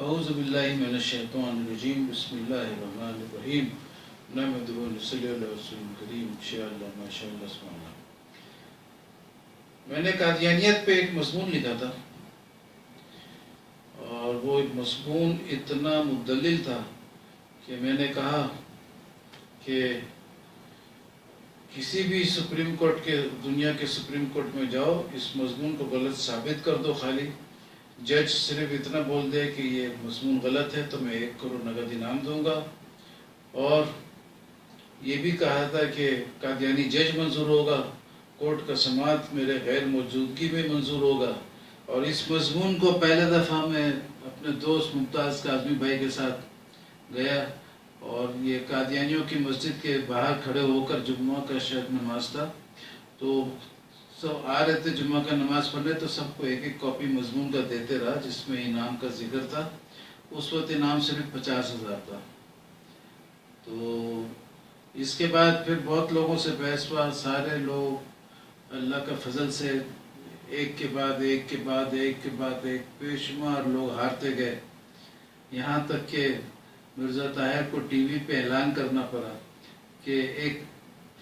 اعوذ باللہ من الشیطان الرجیم بسم اللہ الرحمن الرحیم نحمدہ و نصلی علی رسول کریم انشاءاللہ ماشاءاللہ سبحان اللہ۔ میں نے قادیانیت پہ ایک مضمون لکھا تھا اور وہ ایک مضمون اتنا مدلل تھا کہ میں نے کہا کہ کسی بھی سپریم کورٹ کے دنیا کے سپریم کورٹ میں جاؤ، اس مضمون کو غلط ثابت کر دو، خالی جج صرف اتنا بول دے کہ یہ مضمون غلط ہے تو میں 1 کروڑ نقد انعام دوں گا۔ اور یہ بھی کہا تھا کہ قادیانی جج منظور ہوگا، کورٹ کا سماعت میرے غیر موجودگی میں منظور ہوگا۔ اور اس مضمون کو پہلے دفعہ میں اپنے دوست ممتاز کاظمی بھائی کے ساتھ گیا اور یہ قادیانیوں کی مسجد کے باہر کھڑے ہو کر جمعہ کا شاید نماز تھا، تو سب آ رہے تھے جمعہ کا نماز پڑھنے، تو سب کو 1 کاپی مضمون کا دیتے رہا جس میں انعام کا ذکر تھا۔ اس وقت انعام صرف 50,000 تھا۔ تو اس کے بعد پھر بہت لوگوں سے بحث ہوا، سارے لوگ اللہ کا فضل سے ایک کے بعد ایک کے بعد ایک کے بعد ایک بے شمار لوگ ہارتے گئے، یہاں تک کہ مرزا طاہر کو ٹی وی پہ اعلان کرنا پڑا کہ ایک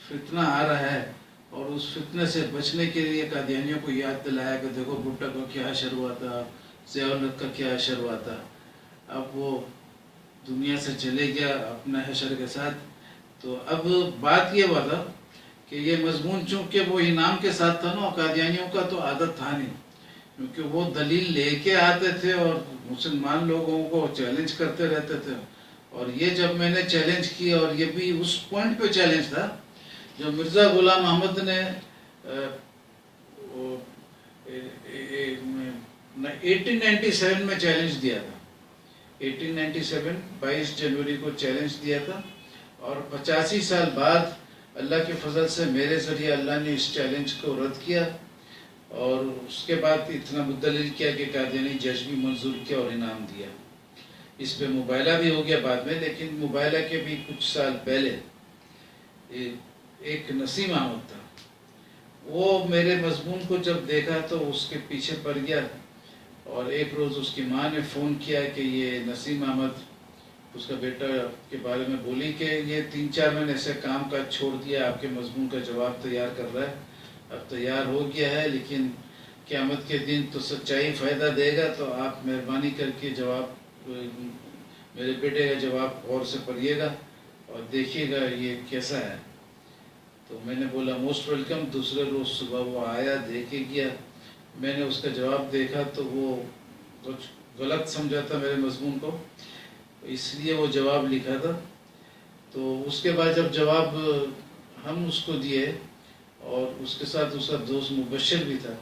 فتنہ آ رہا ہے، اور اس فتنے سے بچنے کے لیے قادیانیوں کو یاد دلایا کہ دیکھو بھٹو کا کیا حشر ہوا تھا، ضیاء الحق کا کیا حشر ہوا تھا۔ اب وہ دنیا سے چلے گیا اپنا حشر کے ساتھ۔ تو اب بات یہ ہوا تھا کہ یہ مضمون چونکہ وہ انعام کے ساتھ تھا نا، قادیانیوں کا تو عادت تھا نہیں، کیونکہ وہ دلیل لے کے آتے تھے اور مسلمان لوگوں کو چیلنج کرتے رہتے تھے۔ اور یہ جب میں نے چیلنج کیا، اور یہ بھی اس پوائنٹ پہ چیلنج تھا جو مرزا غلام احمد نے 1897 میں چیلنج دیا تھا، 1897 22 جنوری کو چیلنج دیا تھا، اور 85 سال بعد اللہ کے فضل سے میرے ذریعے اللہ نے اس چیلنج کو رد کیا، اور اس کے بعد اتنا مدلل کیا کہ قادیانی جج بھی منظور کیا اور انعام دیا۔ اس پہ مباحثہ بھی ہو گیا بعد میں، لیکن مباحثہ کے بھی کچھ سال پہلے ایک نسیم احمد تھا، وہ میرے مضمون کو جب دیکھا تو اس کے پیچھے پڑ گیا، اور ایک روز اس کی ماں نے فون کیا کہ یہ نسیم احمد اس کا بیٹا کے بارے میں بولی کہ یہ 3-4 مہینے سے کام کاج چھوڑ دیا، آپ کے مضمون کا جواب تیار کر رہا ہے، اب تیار ہو گیا ہے، لیکن قیامت کے دن تو سچائی فائدہ دے گا، تو آپ مہربانی کر کے جواب میرے بیٹے کا جواب غور سے پڑھیے گا اور دیکھیے گا یہ کیسا ہے۔ تو میں نے بولا موسٹ ویلکم۔ دوسرے روز صبح وہ آیا، دیکھے گیا، میں نے اس کا جواب دیکھا تو وہ کچھ غلط سمجھا تھا میرے مضمون کو، اس لیے وہ جواب لکھا تھا۔ تو اس کے بعد جب جواب ہم اس کو دیے، اور اس کے ساتھ اس کا دوست مبشر بھی تھا،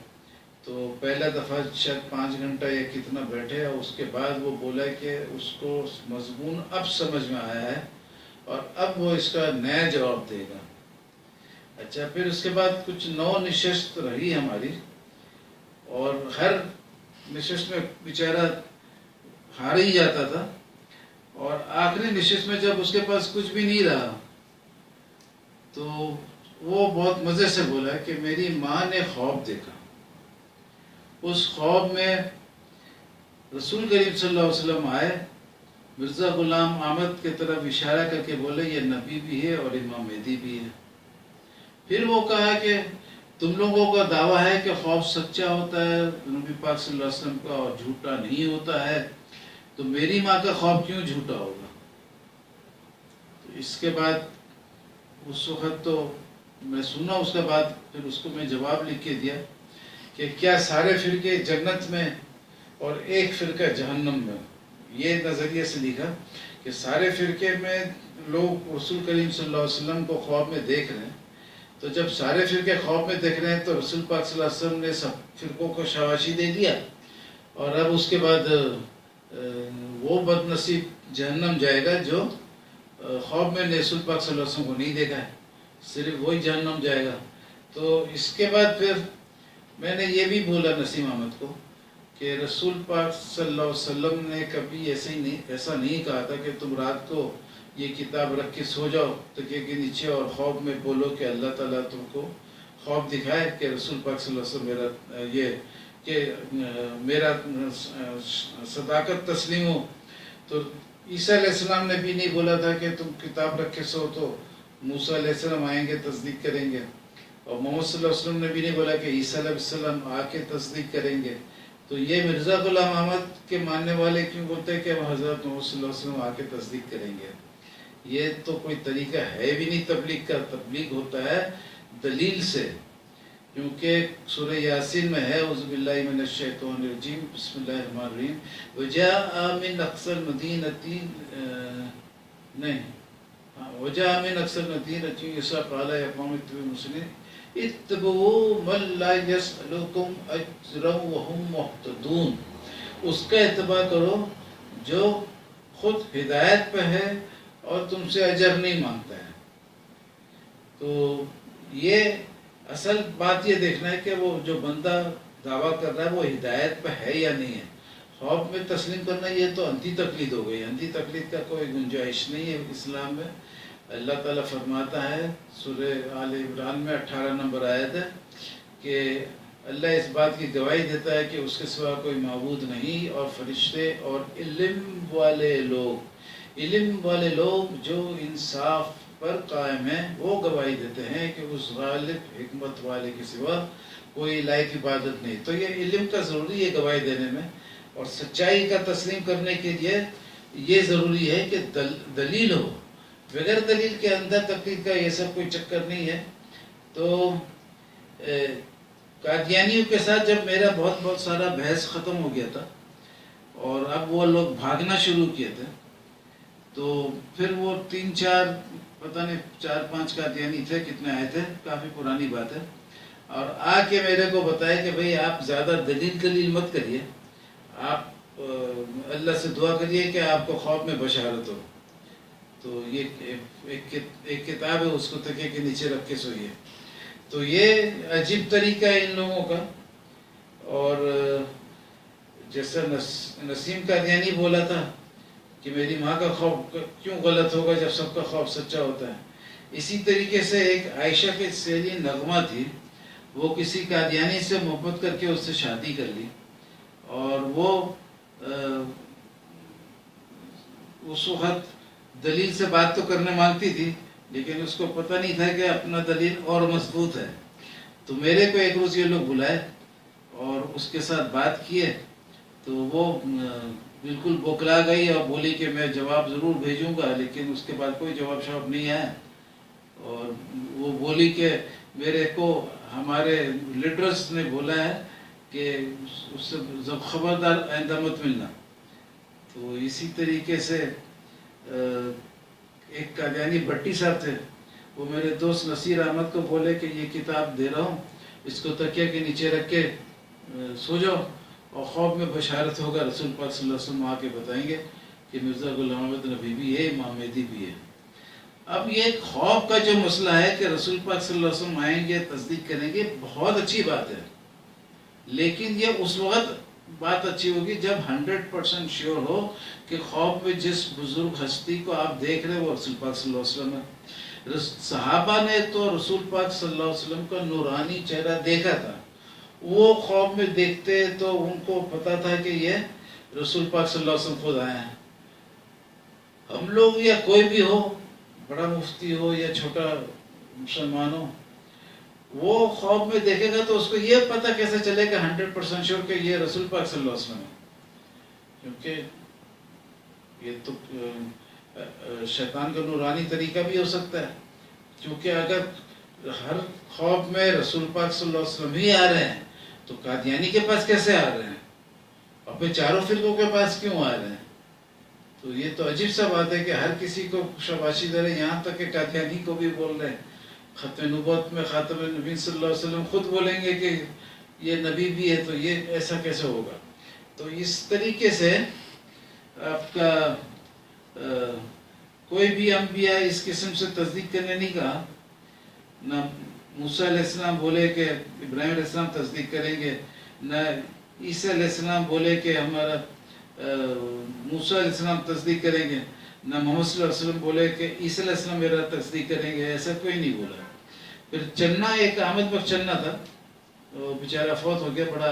تو پہلا دفعہ شاید 5 گھنٹہ یا کتنا بیٹھے، اور اس کے بعد وہ بولا کہ اس کو مضمون اب سمجھ میں آیا ہے اور اب وہ اس کا نیا جواب دے گا۔ اچھا، پھر اس کے بعد کچھ 9 نشست رہی ہماری، اور ہر نشست میں بیچارہ ہار ہی جاتا تھا، اور آخری نشست میں جب اس کے پاس کچھ بھی نہیں رہا تو وہ بہت مزے سے بولا کہ میری ماں نے خواب دیکھا، اس خواب میں رسول کریم صلی اللہ علیہ وسلم آئے، مرزا غلام احمد کی طرف اشارہ کر کے بولے یہ نبی بھی ہے اور امام مہدی بھی ہے۔ پھر وہ کہا کہ تم لوگوں کا دعویٰ ہے کہ خواب سچا ہوتا ہے نبی پاک صلی اللہ علیہ وسلم کا اور جھوٹا نہیں ہوتا ہے، تو میری ماں کا خواب کیوں جھوٹا ہوگا؟ تو اس کے بعد اس وقت تو میں سنا، اس کے بعد پھر اس کو میں جواب لکھ کے دیا کہ کیا سارے فرقے جنت میں اور ایک فرقہ جہنم میں؟ یہ نظریے سے لکھا کہ سارے فرقے میں لوگ رسول کریم صلی اللہ علیہ وسلم کو خواب میں دیکھ رہے ہیں، تو جب سارے فرقے خواب میں دیکھ رہے ہیں تو رسول پاک صلی اللہ علیہ وسلم نے سب فرقوں کو شاباشی دے دیا، اور اب اس کے بعد وہ بد نصیب جہنم جائے گا جو خواب میں رسول پاک صلی اللہ علیہ وسلم کو نہیں دیکھا ہے، صرف وہی جہنم جائے گا۔ تو اس کے بعد پھر میں نے یہ بھی بولا نسیم احمد کو کہ رسول پاک صلی اللہ علیہ وسلم نے کبھی ایسا نہیں کہا تھا کہ تم رات کو یہ کتاب رکھ کے سو جاؤ تکیے کے نیچے اور خواب میں بولو کہ اللہ تعالیٰ تم کو خواب دکھائے کہ رسول پاک صلی اللہ علیہ وسلم میرا یہ کہ میرا صداقت تسلیم ہو. تو عیسیٰ علیہ السلام نے بھی نہیں بولا تھا کہ تم کتاب رکھے سو تو موسیٰ علیہ السلام آئیں گے تصدیق کریں گے، اور محمد صلی اللہ علیہ وسلم نے بھی نہیں بولا کہ عیسیٰ علیہ السلام آ کے تصدیق کریں گے. تو یہ مرزا غلام احمد کے ماننے والے کیوں بولتے ہیں کہ حضرت محمد صلی اللہ علیہ وسلم آ کے تصدیق کریں گے؟ یہ تو کوئی طریقہ ہے بھی نہیں تبلیغ کا. تبلیغ ہوتا ہے دلیل سے، کیونکہ سورہ یاسین میں ہے اعوذ باللہ من الشیطان الرجیم بسم اللہ الرحمن الرحیم وجاء من اقصى المدینہ نہیں وجاء من اقصى المدینہ یسوع قال یا قوم اتبعوا المرسلین اتبعوا من لا یسألکم اجرا وهم مهتدون. اس کا اتباع کرو جو خود ہدایت پہ ہے اور تم سے اجر نہیں مانگتا ہے. تو یہ اصل بات یہ دیکھنا ہے کہ وہ جو بندہ دعویٰ کر رہا ہے وہ ہدایت پہ ہے یا نہیں ہے. خوف میں تسلیم کرنا یہ تو انتھی تقلید ہو گئی. انتھی تقلید کا کوئی گنجائش نہیں ہے اسلام میں. اللہ تعالیٰ فرماتا ہے سورہ آل عمران میں 18 نمبر آیت ہے کہ اللہ اس بات کی گواہی دیتا ہے کہ اس کے سوا کوئی معبود نہیں، اور فرشتے اور علم والے لوگ جو انصاف پر قائم ہیں وہ گواہی دیتے ہیں کہ اس غالب حکمت والے کے سوا کوئی لائق عبادت نہیں. تو یہ علم کا ضروری ہے گواہی دینے میں، اور سچائی کا تسلیم کرنے کے لیے یہ ضروری ہے کہ دلیل ہو. بغیر دلیل کے اندر تقلید کا یہ سب کوئی چکر نہیں ہے. تو قادیانیوں کے ساتھ جب میرا بہت سارا بحث ختم ہو گیا تھا اور اب وہ لوگ بھاگنا شروع کیے تھے، تو پھر وہ 3-4 پتہ نہیں 4-5 قادیانی تھے، کتنے آئے تھے، کافی پرانی بات ہے، اور آ کے میرے کو بتایا کہ بھئی آپ زیادہ دلیل مت کریے، آپ اللہ سے دعا کریے کہ آپ کو خواب میں بشارت ہو. تو یہ ایک کتاب ہے، اس کو تکیے کے نیچے رکھ کے سوئیے. تو یہ عجیب طریقہ ہے ان لوگوں کا. اور جیسا نسیم قادیانی بولا تھا کہ میری ماں کا خواب کیوں غلط ہوگا جب سب کا خواب سچا ہوتا ہے، اسی طریقے سے ایک عائشہ کے سہیلی نغمہ تھی، وہ کسی قادیانی سے محبت کر کے اس سے شادی کر لی، اور وہ اس وقت دلیل سے بات تو کرنے مانگتی تھی، لیکن اس کو پتہ نہیں تھا کہ اپنا دلیل اور مضبوط ہے. تو میرے کو ایک روز یہ لوگ بلائے اور اس کے ساتھ بات کیے، تو وہ بالکل بوکلا گئی اور بولی کہ میں جواب ضرور بھیجوں گا، لیکن اس کے بعد کوئی جواب نہیں آیا. اور وہ بولی کہ میرے کو ہمارے لیڈرز نے بولا ہے کہ اس سے خبردار آئندہ مت ملنا. تو اسی طریقے سے ایک قادیانی بھٹی صاحب تھے، وہ میرے دوست نصیر احمد کو بولے کہ یہ کتاب دے رہا ہوں، اس کو تکیہ کے نیچے رکھ کے سو جاؤ، اور خواب میں بشارت ہوگا. رسول پاک صلی اللہ علیہ وسلم آ کے بتائیں گے کہ مرزا غلام احمد نبی بھی ہے، امام مہدی بھی ہے. اب یہ خواب کا جو مسئلہ ہے کہ رسول پاک صلی اللہ علیہ وسلم آئیں گے تصدیق کریں گے، بہت اچھی بات ہے، لیکن یہ اس وقت بات اچھی ہوگی جب 100% شیور ہو کہ خواب میں جس بزرگ ہستی کو آپ دیکھ رہے وہ رسول پاک صلی اللہ علیہ وسلم ہے. صحابہ نے تو رسول پاک صلی اللہ علیہ وسلم کا نورانی چہرہ دیکھا تھا، وہ خواب میں دیکھتے تو ان کو پتا تھا کہ یہ رسول پاک صلی اللہ علیہ وسلم خود آئے ہیں. ہم لوگ یا کوئی بھی ہو، بڑا مفتی ہو یا چھوٹا مسلمان ہو، وہ خواب میں دیکھے گا تو اس کو یہ پتہ کیسے چلے گا 100% شور کہ یہ رسول پاک صلی اللہ علیہ وسلم ہے؟ کیونکہ یہ تو شیطان کا نورانی طریقہ بھی ہو سکتا ہے. کیونکہ اگر ہر خواب میں رسول پاک صلی اللہ علیہ وسلم ہی آ رہے ہیں تو قادیانی کے پاس کیسے آ رہے ہیں؟ اپنے چاروں فرقوں کے پاس کیوں آ رہے ہیں؟ تو یہ تو عجیب سا بات ہے کہ ہر کسی کو شاباشی دے رہے، یہاں تک کہ قادیانی کو بھی بول رہے ہیں. ختم نبوت میں خاتم النبی صلی اللہ علیہ وسلم خود بولیں گے کہ یہ نبی بھی ہے، تو یہ ایسا کیسے ہوگا؟ تو اس طریقے سے آپ کا کوئی بھی انبیاء اس قسم سے تصدیق کرنے نہیں کہا. نہ موسیٰ علیہ السلام بولے کہ ابراہیم علیہ السلام تصدیق کریں گے، نہ عیسیٰ علیہ السلام بولے کہ ہمارا موسیٰ علیہ السلام تصدیق کریں گے، نہ محمد صلی اللہ علیہ وسلم بولے کہ عیسیٰ علیہ السلام میرا تصدیق کریں گے. ایسا کوئی نہیں بولا. پھر چنا ایک احمد بخش چنا تھا، وہ بیچارہ فوت ہو گیا، بڑا